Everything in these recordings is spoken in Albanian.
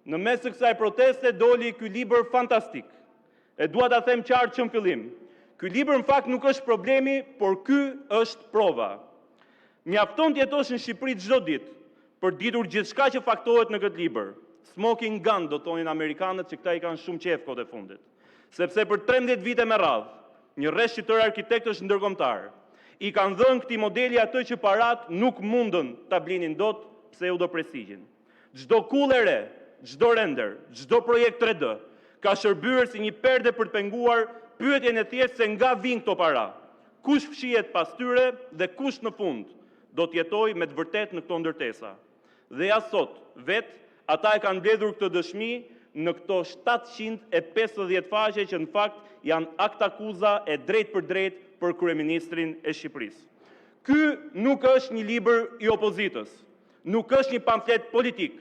Në mes të kësaj proteste doli ky libër fantastik. E dua ta them qartë që në fillim. Ky libër në fakt nuk është problemi, por ky është prova. Mjafton të jetosh në Shqipëri çdo ditë për ditur gjithçka që faktohet në këtë libër. Smoking gun, do thonin amerikanët, që këta i kanë shumë qejf kohët e fundit. Sepse për 13 vite me radhë, një rreth shqiptar arkitektësh ndërkombëtar i kanë dhënë këtij modeli atë që parat nuk mundën ta blinin dot, pseudoprestigjin. Çdo kullë e re, çdo render, çdo projekt 3D ka shërbyer si një perde për të penguar pyetjen e thjeshtë se nga vijnë këto para. Kush fshihet pas tyre dhe kush në fund do të jetojë me të vërtetë në këto ndërtesa. Dhe ja sot, vetë ata e kanë mbledhur këtë dëshmi në këto 750 faqe që në fakt janë akt akuza e drejt për kryeministrin e Shqipërisë. Ky nuk është një libër i opozitës, nuk është një pamflet politik,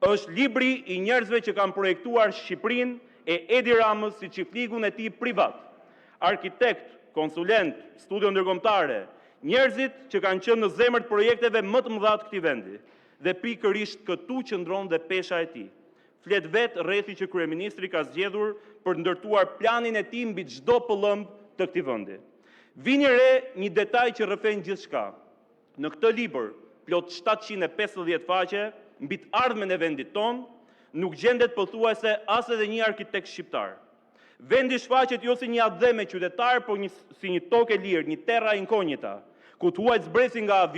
është libri i njerëzve që kanë projektuar Shqipërinë e Edi Ramës si çiftligun e tij privat. Arkitekt, konsulent, studio ndërkombëtare, njerëzit që kanë qenë në zemër të projekteve më të mëdha të këtij vendi. Dhe pikërisht këtu qëndron dhe pesha e tij. Flet vetë rrethi që kryeministri ka zgjedhur për të ndërtuar planin e tij mbi çdo pëllëmb të këtij vendi. Vini re një detaj që rrëfen gjithçka. Në këtë libër, plot 750 faqe, mbi të ardhmen e vendit ton, nuk gjendet pothuajse as edhe një arkitekt shqiptar. Vendi shfaqet jo si një adheme qytetar, por si një tokë e lirë, një terra incognita, ku thuajt zbresin nga avion